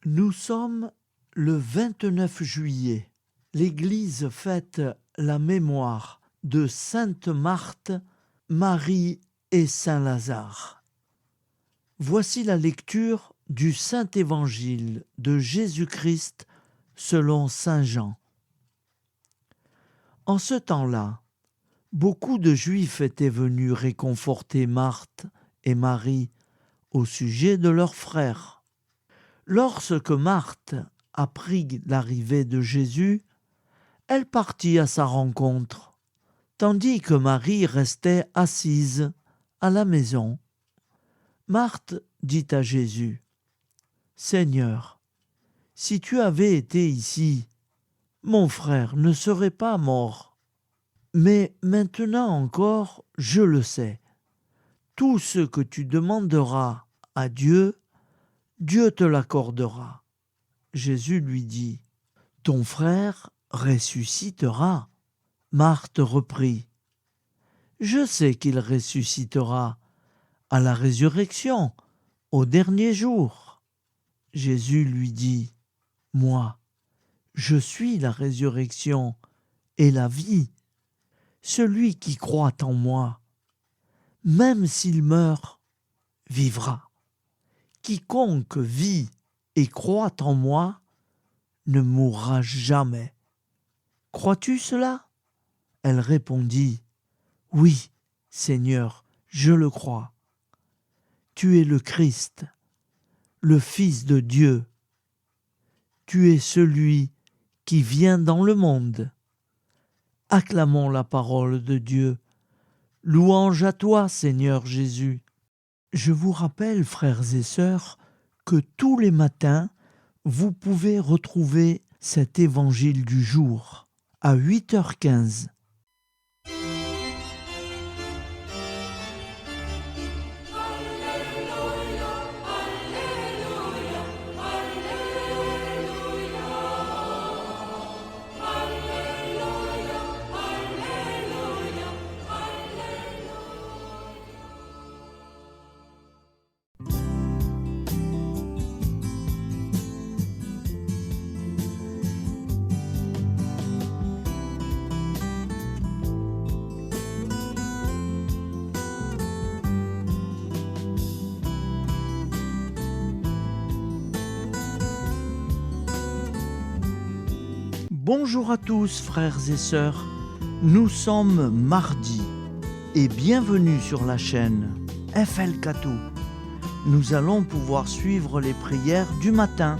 Nous sommes le 29 juillet. L'Église fête la mémoire de Sainte Marthe, Marie et Saint Lazare. Voici la lecture du Saint Évangile de Jésus-Christ selon Saint Jean. En ce temps-là, beaucoup de Juifs étaient venus réconforter Marthe et Marie au sujet de leur frère. Lorsque Marthe apprit l'arrivée de Jésus, elle partit à sa rencontre, tandis que Marie restait assise à la maison. Marthe dit à Jésus, « Seigneur, si tu avais été ici, mon frère ne serait pas mort. Mais maintenant encore, je le sais, tout ce que tu demanderas à Dieu, Dieu te l'accordera. » Jésus lui dit, « Ton frère ressuscitera. » Marthe reprit, « Je sais qu'il ressuscitera à la résurrection, au dernier jour. » Jésus lui dit, « Moi, je suis la résurrection et la vie. Celui qui croit en moi, même s'il meurt, vivra. Quiconque vit et croit en moi ne mourra jamais. Crois-tu cela ? » Elle répondit, « Oui, Seigneur, je le crois. Tu es le Christ, le Fils de Dieu. Tu es celui qui vient dans le monde. Acclamons la parole de Dieu. Louange à toi, Seigneur Jésus. » Je vous rappelle, frères et sœurs, que tous les matins, vous pouvez retrouver cet évangile du jour à 8h15. Bonjour à tous, frères et sœurs. Nous sommes mardi et bienvenue sur la chaîne FL Cathou. Nous allons pouvoir suivre les prières du matin.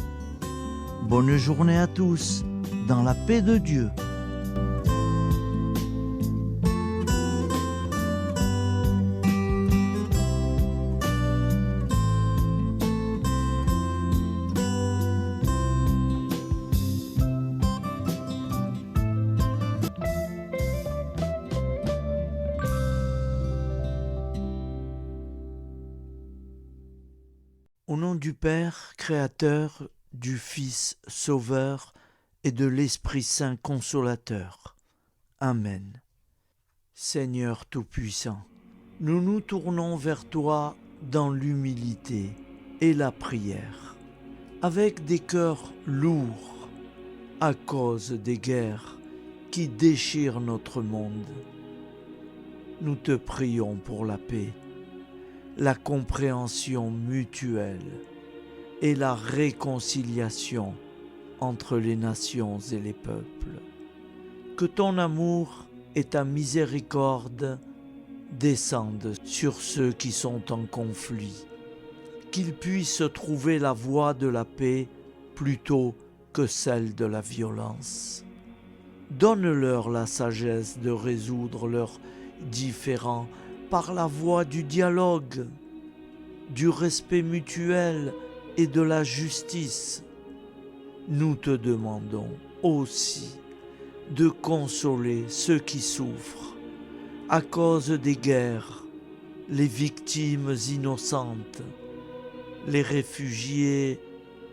Bonne journée à tous, dans la paix de Dieu. Au nom du Père, Créateur, du Fils, Sauveur et de l'Esprit Saint Consolateur. Amen. Seigneur Tout-Puissant, nous nous tournons vers toi dans l'humilité et la prière, avec des cœurs lourds à cause des guerres qui déchirent notre monde. Nous te prions pour la paix, la compréhension mutuelle et la réconciliation entre les nations et les peuples. Que ton amour et ta miséricorde descendent sur ceux qui sont en conflit, qu'ils puissent trouver la voie de la paix plutôt que celle de la violence. Donne-leur la sagesse de résoudre leurs différends par la voie du dialogue, du respect mutuel et de la justice. Nous te demandons aussi de consoler ceux qui souffrent à cause des guerres, les victimes innocentes, les réfugiés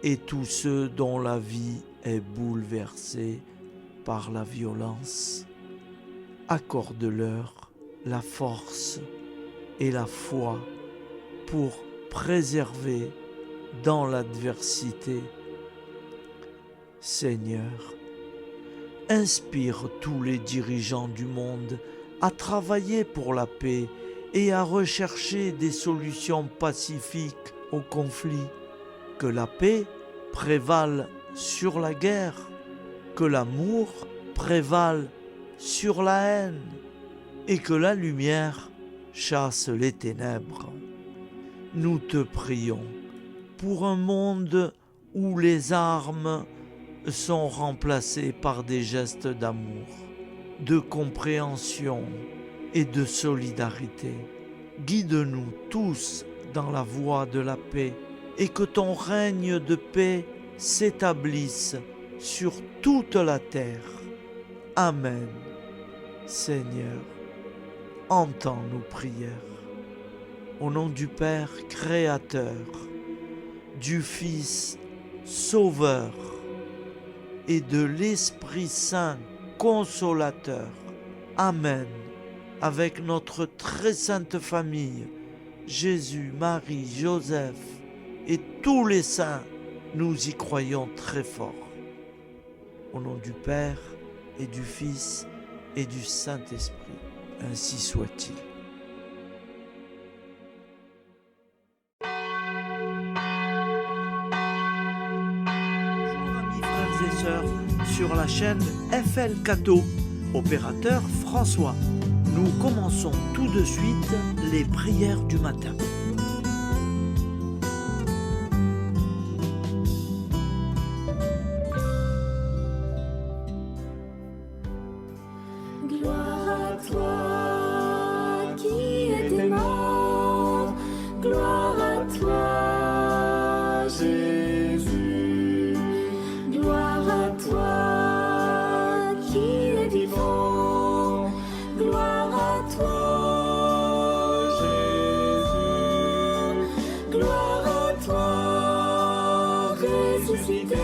et tous ceux dont la vie est bouleversée par la violence. Accorde-leur la force et la foi pour préserver dans l'adversité Seigneur, inspire tous les dirigeants du monde à travailler pour la paix et à rechercher des solutions pacifiques aux conflits. Que la paix prévale sur la guerre, que l'amour prévale sur la haine et que la lumière chasse les ténèbres. Nous te prions pour un monde où les armes sont remplacées par des gestes d'amour, de compréhension et de solidarité. Guide-nous tous dans la voie de la paix et que ton règne de paix s'établisse sur toute la terre. Amen. Seigneur, entends nos prières. Au nom du Père Créateur, du Fils Sauveur et de l'Esprit Saint Consolateur. Amen. Avec notre très sainte famille, Jésus, Marie, Joseph et tous les saints, nous y croyons très fort. Au nom du Père et du Fils et du Saint-Esprit, ainsi soit-il. Bonjour amis frères et sœurs sur la chaîne FL Cato, opérateur François. Nous commençons tout de suite les prières du matin. Gloire à toi qui es mort, gloire à toi Jésus, gloire à toi qui es vivant, gloire à toi Jésus, gloire à toi ressuscité,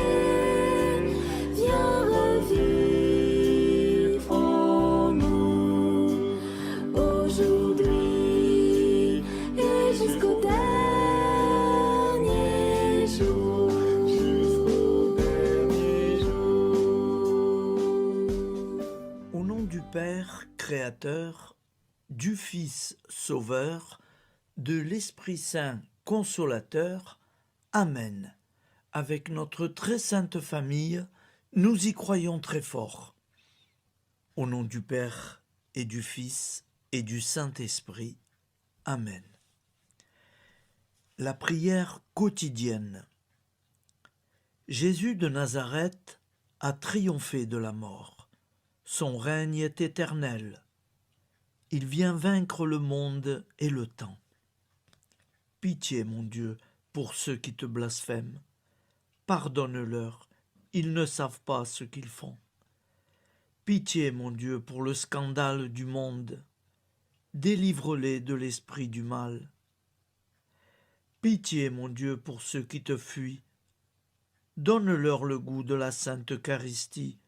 viens revivre en nous aujourd'hui et jusqu'au dernier jour. Au nom du Père Créateur, du Fils Sauveur, de l'Esprit Saint Consolateur. Amen. Avec notre très sainte famille, nous y croyons très fort. Au nom du Père et du Fils et du Saint-Esprit. Amen. La prière quotidienne. Jésus de Nazareth a triomphé de la mort. Son règne est éternel. Il vient vaincre le monde et le temps. Pitié, mon Dieu, pour ceux qui te blasphèment. Pardonne-leur, ils ne savent pas ce qu'ils font. Pitié, mon Dieu, pour le scandale du monde. Délivre-les de l'esprit du mal. Pitié, mon Dieu, pour ceux qui te fuient. Donne-leur le goût de la Sainte Eucharistie,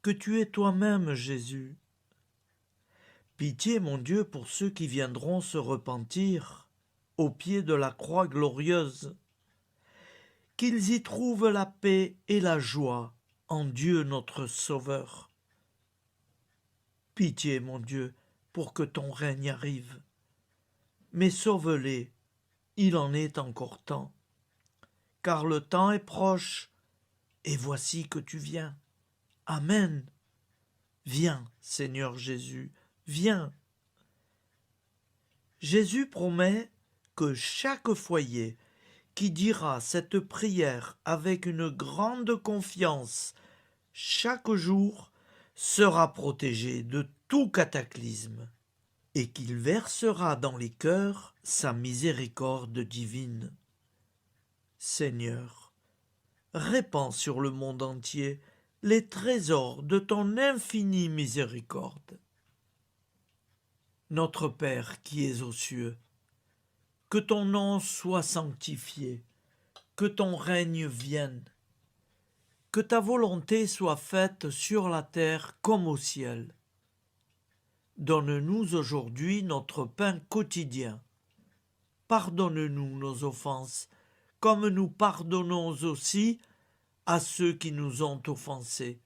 que tu es toi-même, Jésus. Pitié, mon Dieu, pour ceux qui viendront se repentir au pied de la croix glorieuse, qu'ils y trouvent la paix et la joie en Dieu notre Sauveur. Pitié, mon Dieu, pour que ton règne arrive. Mais sauve-les, il en est encore temps, car le temps est proche, et voici que tu viens. Amen. Viens, Seigneur Jésus, viens. Jésus promet que chaque foyer qui dira cette prière avec une grande confiance chaque jour sera protégé de tout cataclysme et qu'il versera dans les cœurs sa miséricorde divine. Seigneur, répands sur le monde entier les trésors de ton infinie miséricorde. Notre Père qui es aux cieux, que ton nom soit sanctifié, que ton règne vienne, que ta volonté soit faite sur la terre comme au ciel. Donne-nous aujourd'hui notre pain quotidien. Pardonne-nous nos offenses, comme nous pardonnons aussi à ceux qui nous ont offensés.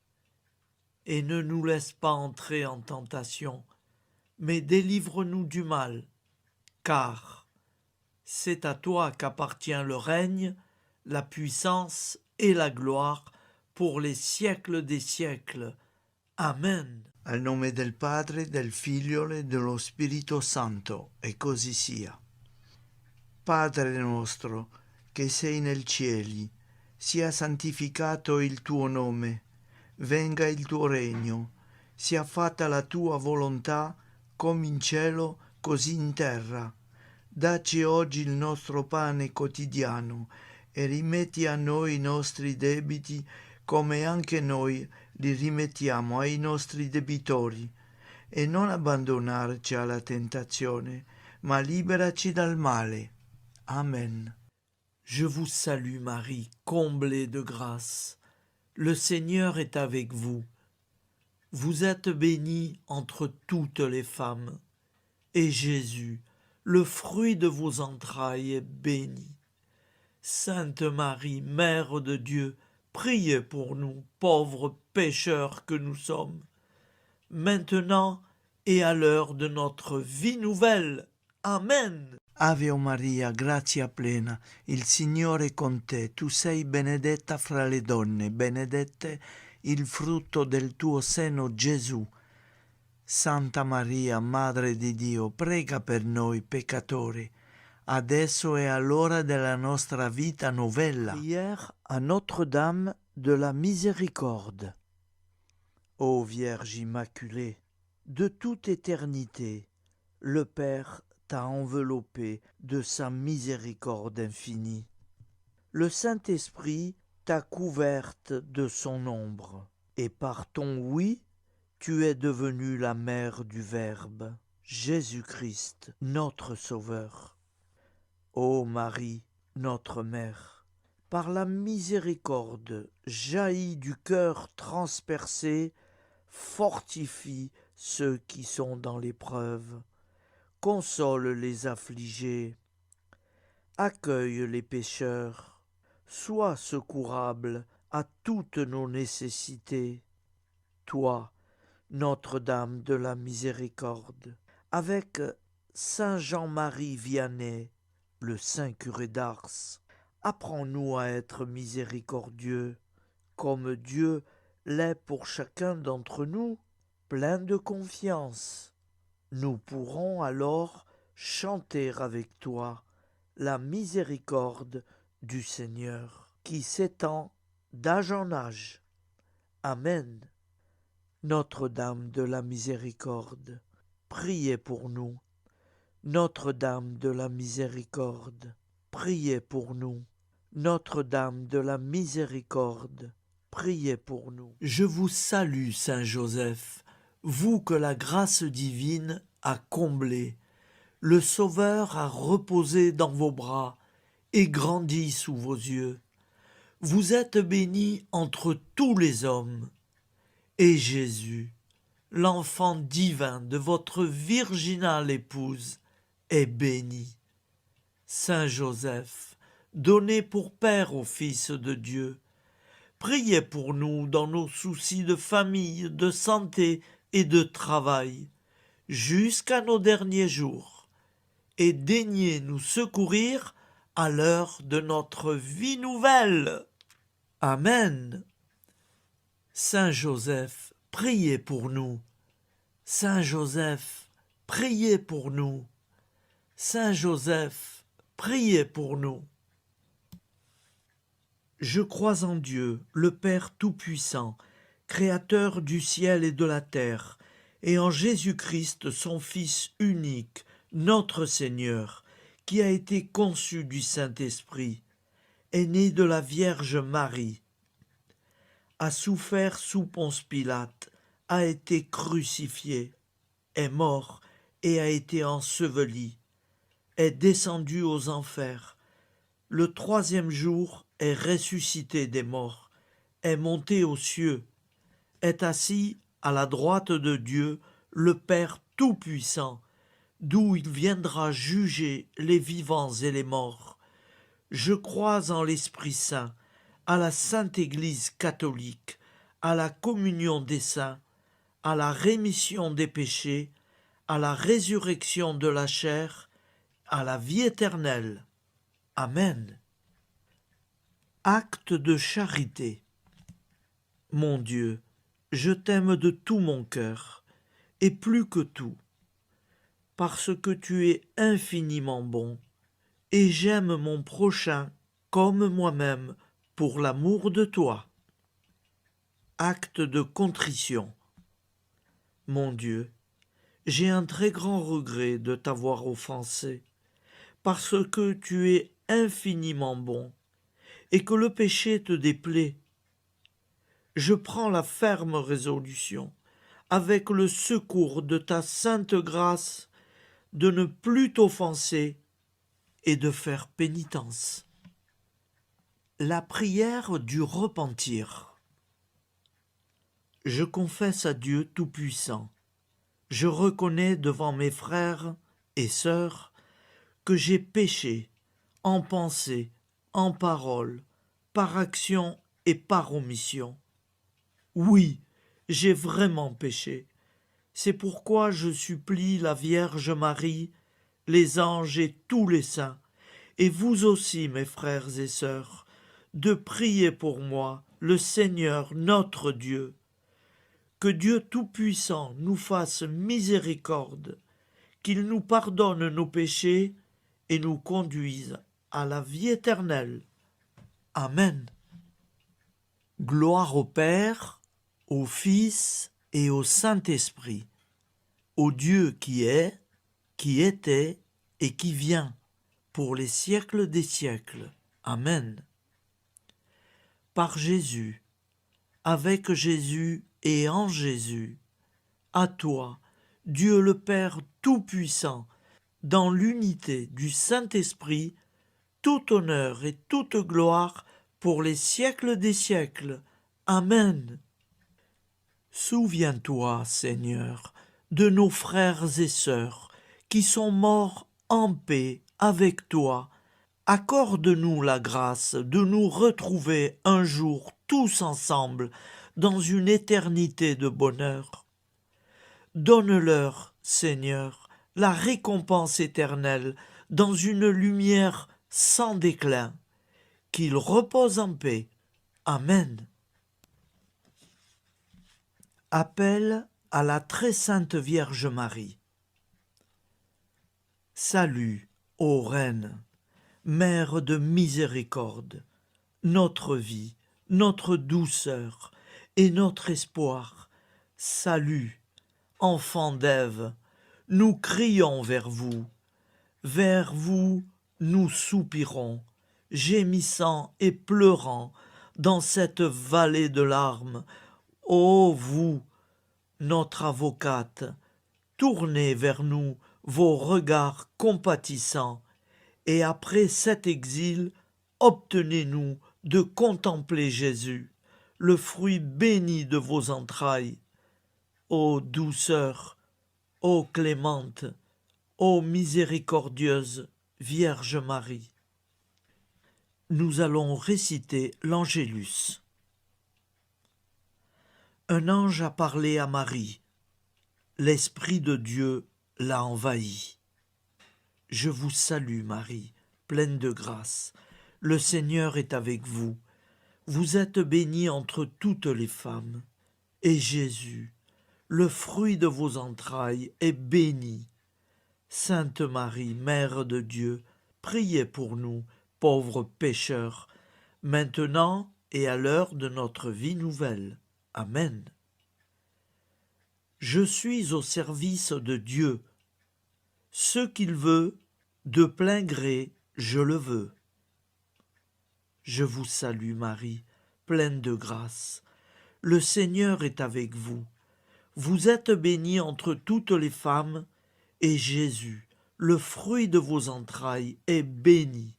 Et ne nous laisse pas entrer en tentation, mais délivre-nous du mal, car c'est à toi qu'appartient le règne, la puissance et la gloire pour les siècles des siècles. Amen. Al nome del Padre, del Figlio e dello Spirito Santo, e così sia. Padre nostro, che sei nel cieli, sia santificato il tuo nome, venga il tuo regno, sia fatta la tua volontà, come in cielo, così in terra. Dacci oggi il nostro pane quotidiano e rimetti a noi i nostri debiti, come anche noi li rimettiamo ai nostri debitori, e non abbandonarci alla tentazione, ma liberaci dal male. Amen. Je vous salue Marie, comblée de grâce. Le Seigneur est avec vous. Vous êtes bénie entre toutes les femmes, et Jésus, le fruit de vos entrailles, est béni. Sainte Marie, Mère de Dieu, priez pour nous, pauvres pécheurs que nous sommes, maintenant et à l'heure de notre vie nouvelle. Amen. Ave Maria, grazia plena, il Signore è con te, tu sei benedetta fra le donne, benedetto il frutto del tuo seno, Gesù. Santa Maria, Madre di Dio, prega per noi peccatori, adesso e all'ora della nostra vita novella. Prière à Notre-Dame de la Miséricorde. Ô Vierge Immaculée, de toute éternité, le Père t'a enveloppé de sa miséricorde infinie. Le Saint-Esprit t'a couverte de son ombre, et par ton oui, tu es devenue la mère du Verbe, Jésus-Christ, notre Sauveur. Ô Marie, notre Mère, par la miséricorde jaillie du cœur transpercé, fortifie ceux qui sont dans l'épreuve, console les affligés, accueille les pécheurs, sois secourable à toutes nos nécessités. Toi, Notre-Dame de la Miséricorde, avec Saint Jean-Marie Vianney, le Saint curé d'Ars, apprends-nous à être miséricordieux, comme Dieu l'est pour chacun d'entre nous, plein de confiance. Nous pourrons alors chanter avec toi la miséricorde du Seigneur, qui s'étend d'âge en âge. Amen. Notre-Dame de la Miséricorde, priez pour nous. Notre-Dame de la Miséricorde, priez pour nous. Notre-Dame de la Miséricorde, priez pour nous. Je vous salue, Saint Joseph, vous que la grâce divine a comblé. Le Sauveur a reposé dans vos bras et grandi sous vos yeux. Vous êtes bénie entre tous les hommes. Et Jésus, l'enfant divin de votre virginale épouse, est béni. Saint Joseph, donné pour Père au Fils de Dieu, priez pour nous dans nos soucis de famille, de santé et de travail, jusqu'à nos derniers jours, et daignez nous secourir à l'heure de notre vie nouvelle. Amen. Saint Joseph, priez pour nous. Saint Joseph, priez pour nous. Saint Joseph, priez pour nous. Je crois en Dieu, le Père Tout-Puissant, Créateur du ciel et de la terre, et en Jésus-Christ, son Fils unique, notre Seigneur, qui a été conçu du Saint-Esprit, est né de la Vierge Marie, a souffert sous Ponce Pilate, a été crucifié, est mort et a été enseveli, est descendu aux enfers, le troisième jour est ressuscité des morts, est monté aux cieux, est assis à la droite de Dieu, le Père Tout-Puissant, d'où il viendra juger les vivants et les morts. Je crois en l'Esprit Saint, à la Sainte Église catholique, à la communion des saints, à la rémission des péchés, à la résurrection de la chair, à la vie éternelle. Amen. Acte de charité. Mon Dieu, je t'aime de tout mon cœur, et plus que tout, parce que tu es infiniment bon, et j'aime mon prochain comme moi-même pour l'amour de toi. Acte de contrition. Mon Dieu, j'ai un très grand regret de t'avoir offensé, parce que tu es infiniment bon, et que le péché te déplaît. Je prends la ferme résolution, avec le secours de ta sainte grâce, de ne plus t'offenser et de faire pénitence. La prière du repentir. Je confesse à Dieu Tout-Puissant. Je reconnais devant mes frères et sœurs que j'ai péché en pensée, en parole, par action et par omission. Oui, j'ai vraiment péché. C'est pourquoi je supplie la Vierge Marie, les anges et tous les saints, et vous aussi, mes frères et sœurs, de prier pour moi, le Seigneur notre Dieu. Que Dieu Tout-Puissant nous fasse miséricorde, qu'il nous pardonne nos péchés et nous conduise à la vie éternelle. Amen. Gloire au Père, au Fils et au Saint-Esprit, au Dieu qui est, qui était et qui vient, pour les siècles des siècles. Amen. Par Jésus, avec Jésus et en Jésus, à toi, Dieu le Père Tout-Puissant, dans l'unité du Saint-Esprit, tout honneur et toute gloire pour les siècles des siècles. Amen. Souviens-toi, Seigneur, de nos frères et sœurs qui sont morts en paix avec toi. Accorde-nous la grâce de nous retrouver un jour tous ensemble dans une éternité de bonheur. Donne-leur, Seigneur, la récompense éternelle dans une lumière sans déclin. Qu'ils reposent en paix. Amen. Appel à la très sainte Vierge Marie. Salut, ô Reine, Mère de miséricorde, notre vie, notre douceur et notre espoir. Salut, enfant d'Ève, nous crions vers vous nous soupirons, gémissant et pleurant dans cette vallée de larmes. Ô vous, notre avocate, tournez vers nous vos regards compatissants, et après cet exil, obtenez-nous de contempler Jésus, le fruit béni de vos entrailles. Ô douceur, ô clémente, ô miséricordieuse Vierge Marie. Nous allons réciter l'Angélus. Un ange a parlé à Marie. L'Esprit de Dieu l'a envahie. Je vous salue, Marie, pleine de grâce. Le Seigneur est avec vous. Vous êtes bénie entre toutes les femmes. Et Jésus, le fruit de vos entrailles, est béni. Sainte Marie, Mère de Dieu, priez pour nous, pauvres pécheurs, maintenant et à l'heure de notre vie nouvelle. Amen. Je suis au service de Dieu. Ce qu'il veut, de plein gré, je le veux. Je vous salue, Marie, pleine de grâce. Le Seigneur est avec vous. Vous êtes bénie entre toutes les femmes, et Jésus, le fruit de vos entrailles, est béni.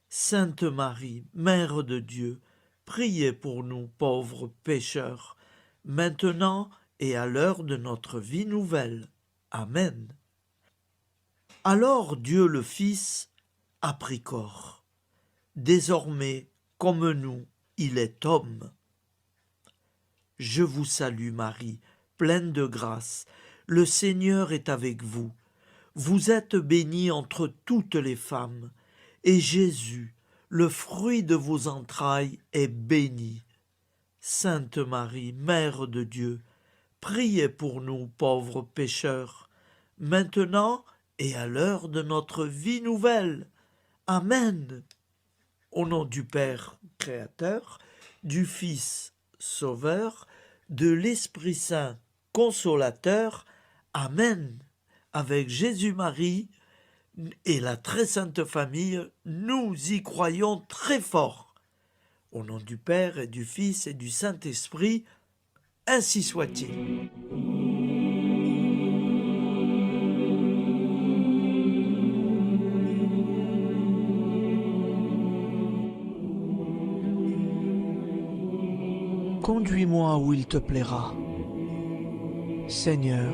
Sainte Marie, Mère de Dieu, priez pour nous pauvres pécheurs, maintenant et à l'heure de notre vie nouvelle. Amen. Alors Dieu le Fils a pris corps. Désormais, comme nous, il est homme. Je vous salue Marie, pleine de grâce. Le Seigneur est avec vous. Vous êtes bénie entre toutes les femmes, et Jésus, le fruit de vos entrailles, est béni. Sainte Marie, Mère de Dieu, priez pour nous pauvres pécheurs, maintenant et à l'heure de notre vie nouvelle. Amen. Au nom du Père Créateur, du Fils Sauveur, de l'Esprit Saint Consolateur. Amen. Avec Jésus-Marie et la très sainte famille, nous y croyons très fort. Au nom du Père et du Fils et du Saint-Esprit, ainsi soit-il. Conduis-moi où il te plaira. Seigneur,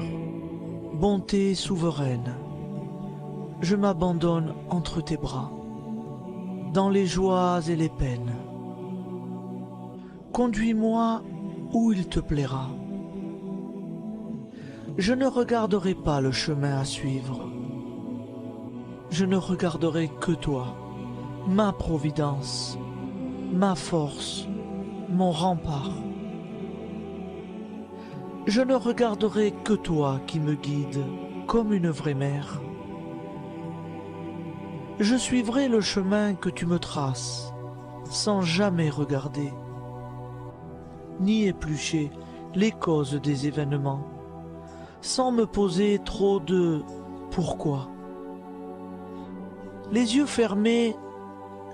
bonté souveraine, je m'abandonne entre tes bras, dans les joies et les peines. Conduis-moi où il te plaira. Je ne regarderai pas le chemin à suivre. Je ne regarderai que toi, ma providence, ma force, mon rempart. Je ne regarderai que toi qui me guides comme une vraie mère. Je suivrai le chemin que tu me traces, sans jamais regarder, ni éplucher les causes des événements, sans me poser trop de pourquoi. Les yeux fermés,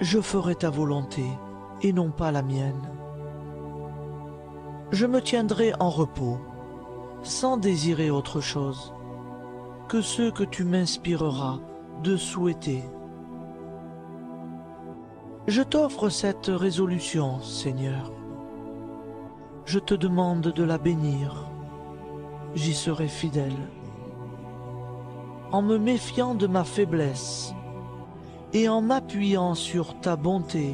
je ferai ta volonté et non pas la mienne. Je me tiendrai en repos, sans désirer autre chose que ce que tu m'inspireras de souhaiter. Je t'offre cette résolution, Seigneur. Je te demande de la bénir. J'y serai fidèle. En me méfiant de ma faiblesse et en m'appuyant sur ta bonté,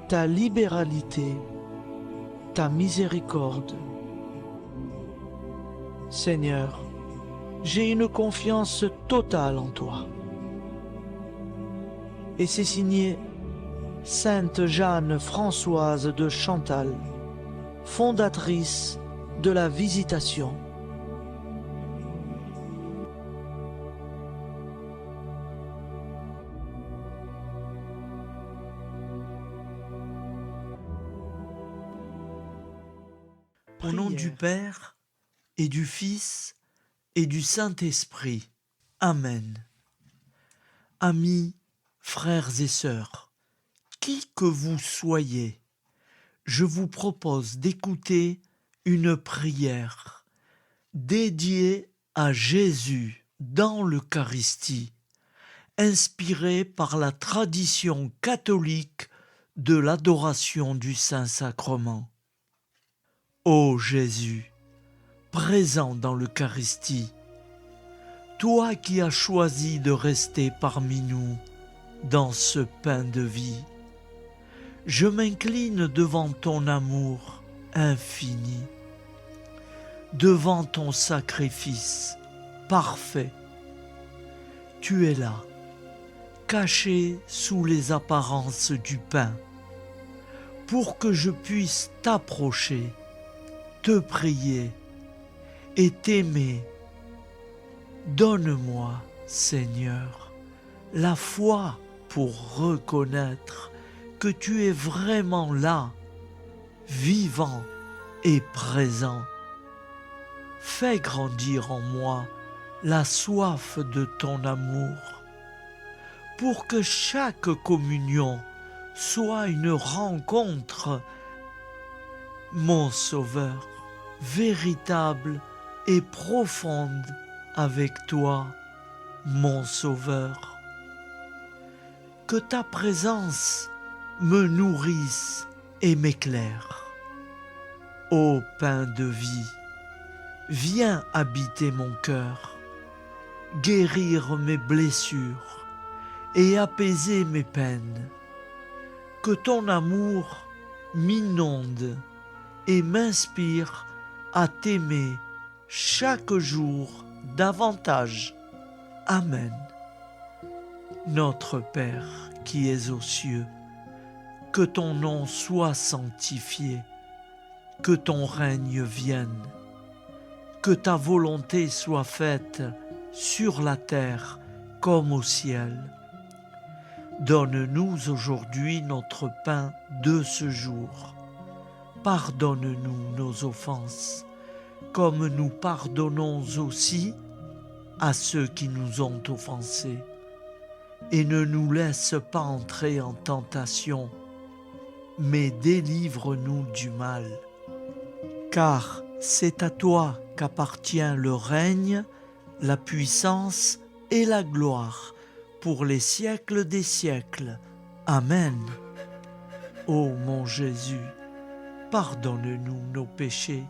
ta libéralité, ta miséricorde. Seigneur, j'ai une confiance totale en toi. Et c'est signé Sainte Jeanne Françoise de Chantal, fondatrice de la Visitation. Au nom du Père et du Fils et du Saint-Esprit. Amen. Amis, frères et sœurs, qui que vous soyez, je vous propose d'écouter une prière dédiée à Jésus dans l'Eucharistie, inspirée par la tradition catholique de l'adoration du Saint-Sacrement. Ô Jésus, présent dans l'Eucharistie, toi qui as choisi de rester parmi nous dans ce pain de vie, je m'incline devant ton amour infini, devant ton sacrifice parfait. Tu es là, caché sous les apparences du pain, pour que je puisse t'approcher, te prier et t'aimer. Donne-moi, Seigneur, la foi pour reconnaître que tu es vraiment là, vivant et présent. Fais grandir en moi la soif de ton amour, pour que chaque communion soit une rencontre, mon Sauveur, véritable et profonde avec toi, mon Sauveur. Que ta présence me nourrisse et m'éclaire. Ô pain de vie, viens habiter mon cœur, guérir mes blessures et apaiser mes peines. Que ton amour m'inonde et m'inspire à t'aimer chaque jour davantage. Amen. Notre Père qui es aux cieux, que ton nom soit sanctifié, que ton règne vienne, que ta volonté soit faite sur la terre comme au ciel. Donne-nous aujourd'hui notre pain de ce jour. Pardonne-nous nos offenses, comme nous pardonnons aussi à ceux qui nous ont offensés. Et ne nous laisse pas entrer en tentation, mais délivre-nous du mal. Car c'est à toi qu'appartient le règne, la puissance et la gloire pour les siècles des siècles. Amen. Ô mon Jésus, pardonne-nous nos péchés,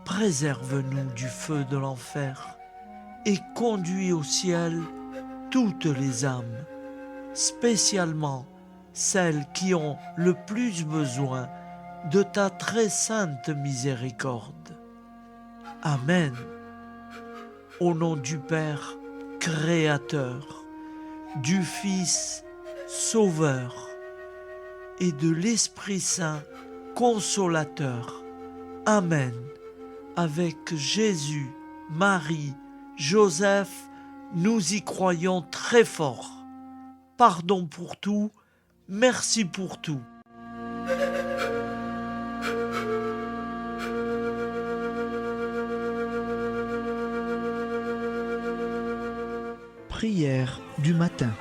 préserve-nous du feu de l'enfer et conduis au ciel toutes les âmes, spécialement celles qui ont le plus besoin de ta très sainte miséricorde. Amen. Au nom du Père Créateur, du Fils Sauveur et de l'Esprit Saint Consolateur. Amen. Avec Jésus, Marie, Joseph, nous y croyons très fort. Pardon pour tout, merci pour tout. Prière du matin.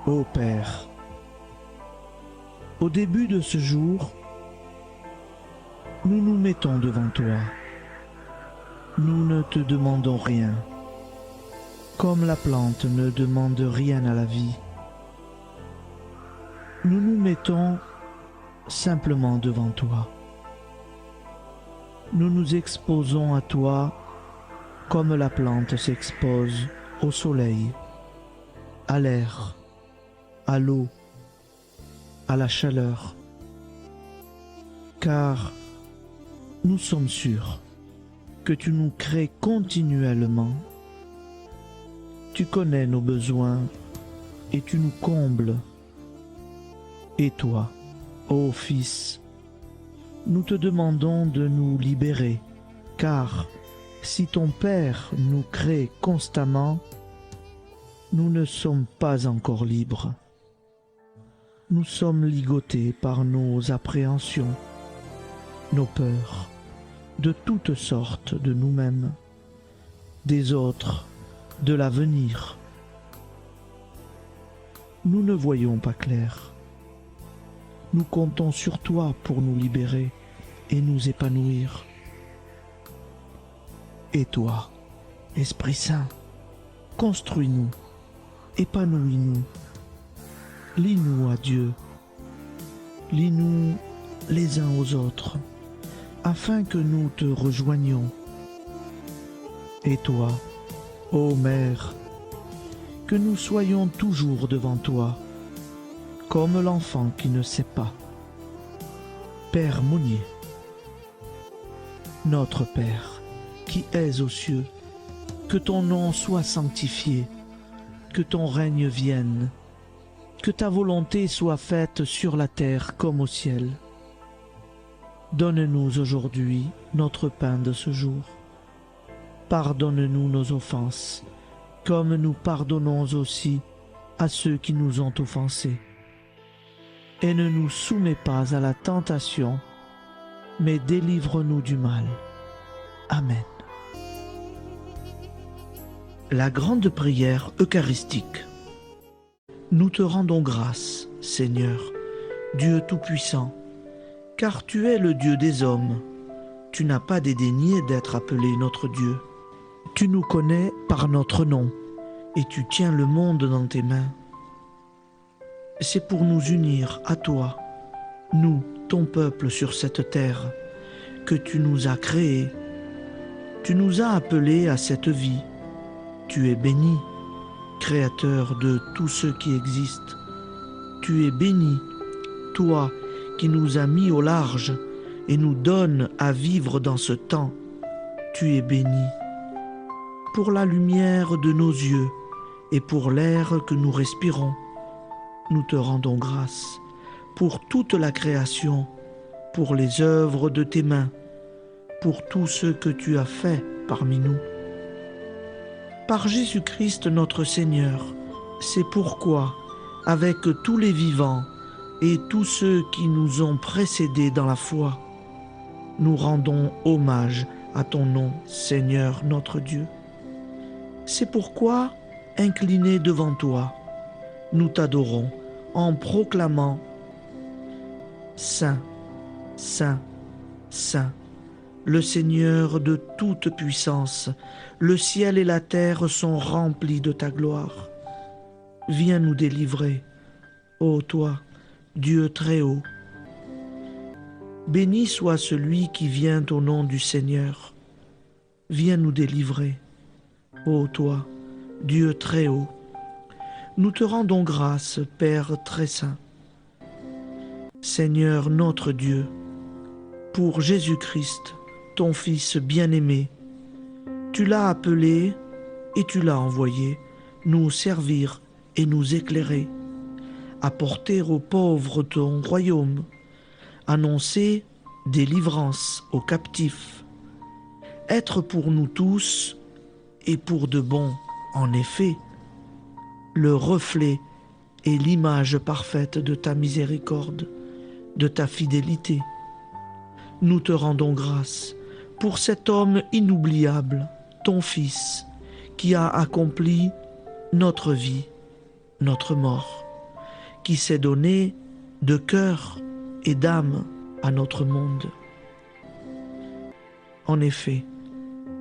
Ô Père, au début de ce jour, nous nous mettons devant toi. Nous ne te demandons rien, comme la plante ne demande rien à la vie. Nous nous mettons simplement devant toi. Nous nous exposons à toi comme la plante s'expose au soleil, à l'air, à l'eau, à la chaleur. Car nous sommes sûrs que tu nous crées continuellement. Tu connais nos besoins et tu nous combles. Et toi, ô Fils, nous te demandons de nous libérer, car si ton Père nous crée constamment, nous ne sommes pas encore libres. Nous sommes ligotés par nos appréhensions, nos peurs, de toutes sortes de nous-mêmes, des autres, de l'avenir. Nous ne voyons pas clair. Nous comptons sur toi pour nous libérer et nous épanouir. Et toi, Esprit Saint, construis-nous, épanouis-nous, lie-nous à Dieu, lie-nous les uns aux autres, afin que nous te rejoignions. Et toi, ô Mère, que nous soyons toujours devant toi, comme l'enfant qui ne sait pas. Père Monnier, notre Père, qui es aux cieux, que ton nom soit sanctifié, que ton règne vienne, que ta volonté soit faite sur la terre comme au ciel. Donne-nous aujourd'hui notre pain de ce jour. Pardonne-nous nos offenses, comme nous pardonnons aussi à ceux qui nous ont offensés. Et ne nous soumets pas à la tentation, mais délivre-nous du mal. Amen. La grande prière eucharistique. Nous te rendons grâce, Seigneur, Dieu Tout-Puissant, car tu es le Dieu des hommes. Tu n'as pas dédaigné d'être appelé notre Dieu. Tu nous connais par notre nom, et tu tiens le monde dans tes mains. C'est pour nous unir à toi, nous, ton peuple sur cette terre, que tu nous as créés. Tu nous as appelés à cette vie. Tu es béni, Créateur de tout ce qui existe. Tu es béni, toi qui nous as mis au large et nous donnes à vivre dans ce temps. Tu es béni. Pour la lumière de nos yeux et pour l'air que nous respirons, nous te rendons grâce. Pour toute la création, pour les œuvres de tes mains, pour tout ce que tu as fait parmi nous. Par Jésus-Christ notre Seigneur, c'est pourquoi, avec tous les vivants et tous ceux qui nous ont précédés dans la foi, nous rendons hommage à ton nom, Seigneur notre Dieu. C'est pourquoi, inclinés devant toi, nous t'adorons en proclamant « Saint, Saint, Saint ». Le Seigneur de toute puissance, le ciel et la terre sont remplis de ta gloire. Viens nous délivrer, ô toi, Dieu très haut. Béni soit celui qui vient au nom du Seigneur. Viens nous délivrer, ô toi, Dieu très haut. Nous te rendons grâce, Père très saint. Seigneur notre Dieu, pour Jésus-Christ, ton Fils bien-aimé, tu l'as appelé et tu l'as envoyé nous servir et nous éclairer, apporter aux pauvres ton royaume, annoncer délivrance aux captifs, être pour nous tous et pour de bon, en effet, le reflet et l'image parfaite de ta miséricorde, de ta fidélité. Nous te rendons grâce pour cet homme inoubliable, ton Fils, qui a accompli notre vie, notre mort, qui s'est donné de cœur et d'âme à notre monde. En effet,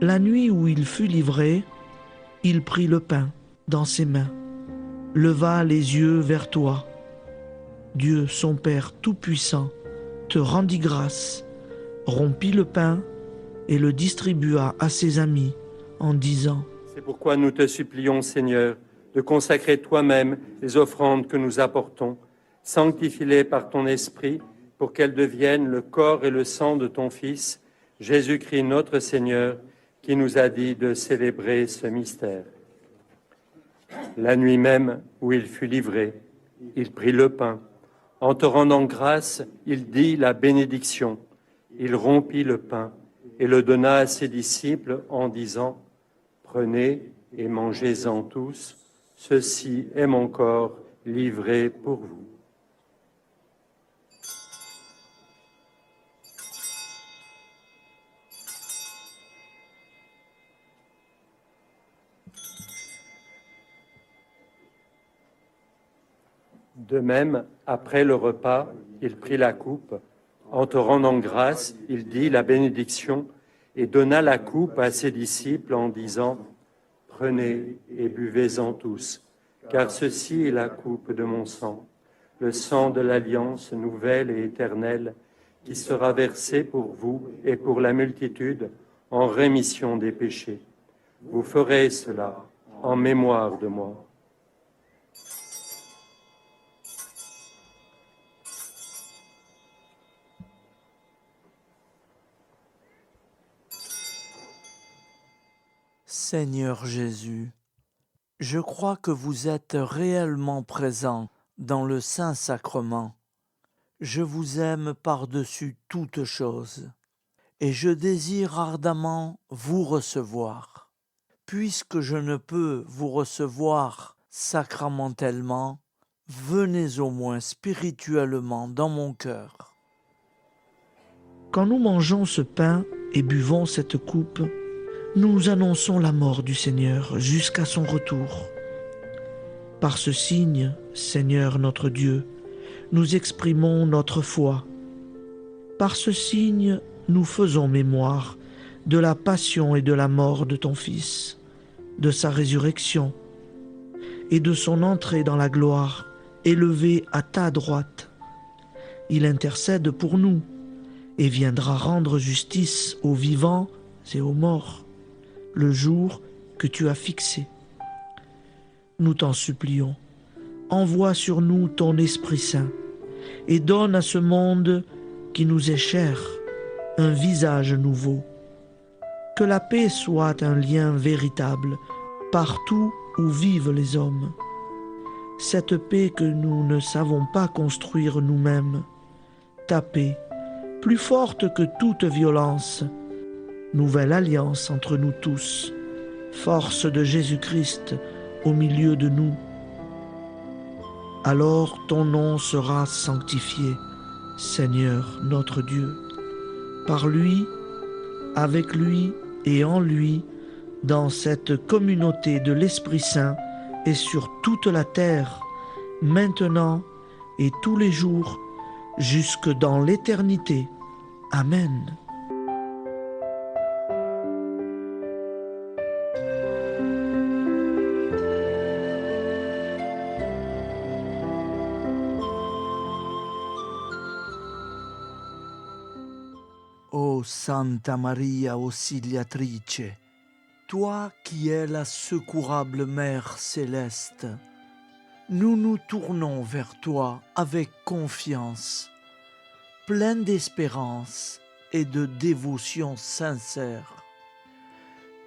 la nuit où il fut livré, il prit le pain dans ses mains, leva les yeux vers toi. Dieu, son Père Tout-Puissant, te rendit grâce, rompit le pain et le distribua à ses amis en disant : C'est pourquoi nous te supplions, Seigneur, de consacrer toi-même les offrandes que nous apportons. Sanctifie-les par ton Esprit pour qu'elles deviennent le corps et le sang de ton Fils, Jésus-Christ notre Seigneur, qui nous a dit de célébrer ce mystère. La nuit même où il fut livré, il prit le pain. En te rendant grâce, il dit la bénédiction. Il rompit le pain et le donna à ses disciples en disant : Prenez et mangez-en tous, ceci est mon corps livré pour vous. De même, après le repas, il prit la coupe. En te rendant grâce, il dit la bénédiction et donna la coupe à ses disciples en disant : Prenez et buvez-en tous, car ceci est la coupe de mon sang, le sang de l'alliance nouvelle et éternelle, qui sera versé pour vous et pour la multitude en rémission des péchés. Vous ferez cela en mémoire de moi. Seigneur Jésus, je crois que vous êtes réellement présent dans le Saint-Sacrement. Je vous aime par-dessus toute chose et je désire ardemment vous recevoir. Puisque je ne peux vous recevoir sacramentellement, venez au moins spirituellement dans mon cœur. Quand nous mangeons ce pain et buvons cette coupe, nous annonçons la mort du Seigneur jusqu'à son retour. Par ce signe, Seigneur notre Dieu, nous exprimons notre foi. Par ce signe, nous faisons mémoire de la passion et de la mort de ton Fils, de sa résurrection et de son entrée dans la gloire, élevé à ta droite. Il intercède pour nous et viendra rendre justice aux vivants et aux morts, le jour que tu as fixé. nous t'en supplions. Envoie sur nous ton Esprit Saint et donne à ce monde qui nous est cher un visage nouveau. Que la paix soit un lien véritable partout où vivent les hommes. Cette paix que nous ne savons pas construire nous-mêmes. Ta paix, plus forte que toute violence. Nouvelle alliance entre nous tous. Force de Jésus-Christ au milieu de nous. Alors ton nom sera sanctifié, Seigneur notre Dieu. Par lui, avec lui et en lui, dans cette communauté de l'Esprit Saint et sur toute la terre, maintenant et tous les jours, jusque dans l'éternité. Amen. Ô Santa Maria Auxiliatrice, toi qui es la secourable Mère céleste, nous nous tournons vers toi avec confiance, plein d'espérance et de dévotion sincère.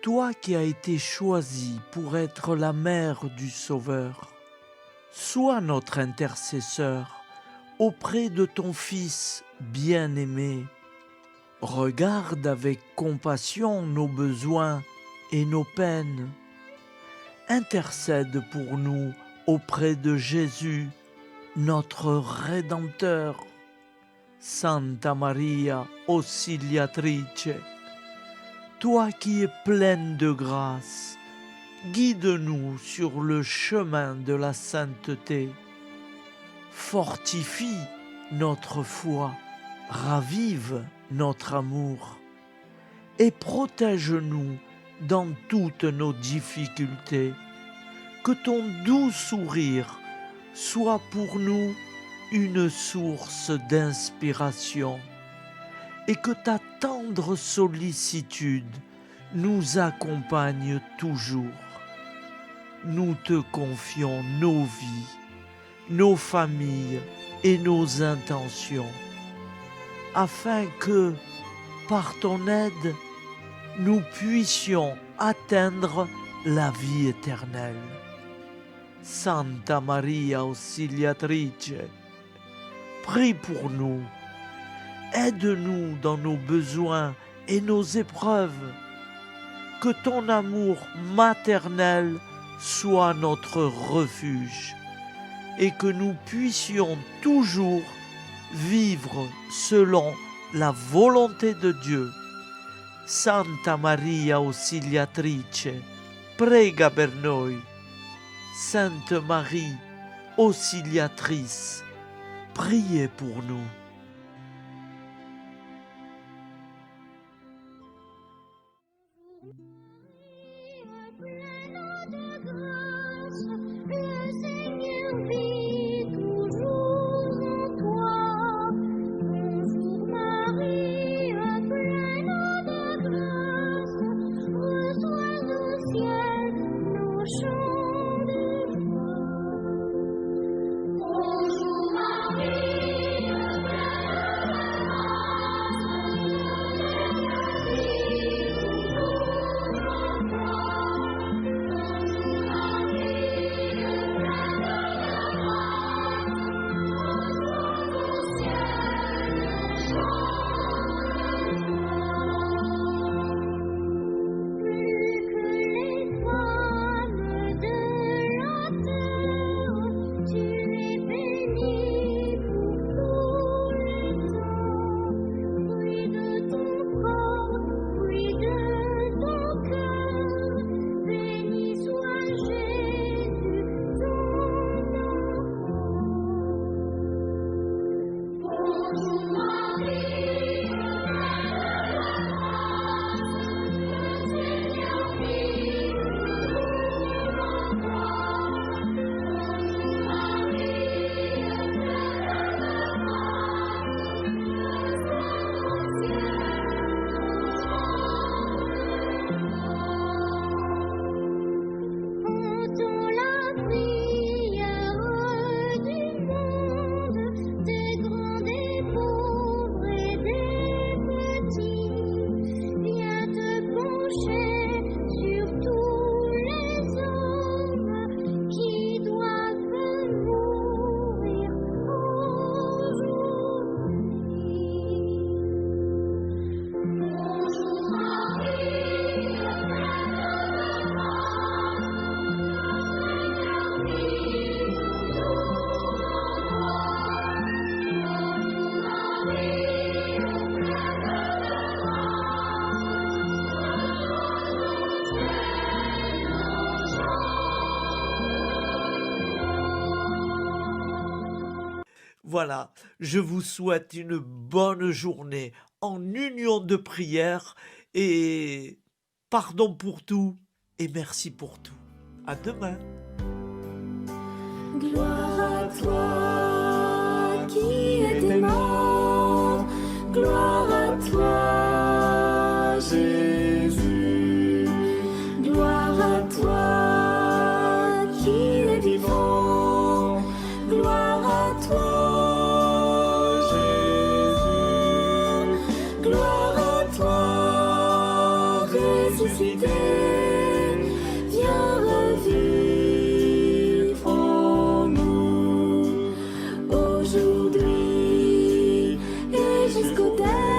Toi qui as été choisie pour être la mère du Sauveur, sois notre intercesseur auprès de ton Fils bien-aimé. Regarde avec compassion nos besoins et nos peines. Intercède pour nous auprès de Jésus, notre Rédempteur. Santa Maria Auxiliatrice, toi qui es pleine de grâce, guide-nous sur le chemin de la sainteté. Fortifie notre foi, ravive notre amour et protège-nous dans toutes nos difficultés. Que ton doux sourire soit pour nous une source d'inspiration et que ta tendre sollicitude nous accompagne toujours. Nous te confions nos vies, nos familles et nos intentions, afin que, par ton aide, nous puissions atteindre la vie éternelle. Santa Maria Auxiliatrice, prie pour nous, aide-nous dans nos besoins et nos épreuves, que ton amour maternel soit notre refuge et que nous puissions toujours vivre selon la volonté de Dieu. Santa Maria Auxiliatrice, prega per noi. Sainte Marie, Auxiliatrice, priez pour nous. Bonjour Marie, Voilà, je vous souhaite une bonne journée en union de prière et pardon pour tout et merci pour tout. À demain. Gloire à toi qui es aimant, gloire à toi Jésus, gloire à toi qui es vivant, gloire à toi Jésus, gloire à toi ressuscité, viens revivre en nous aujourd'hui et jusqu'au dernier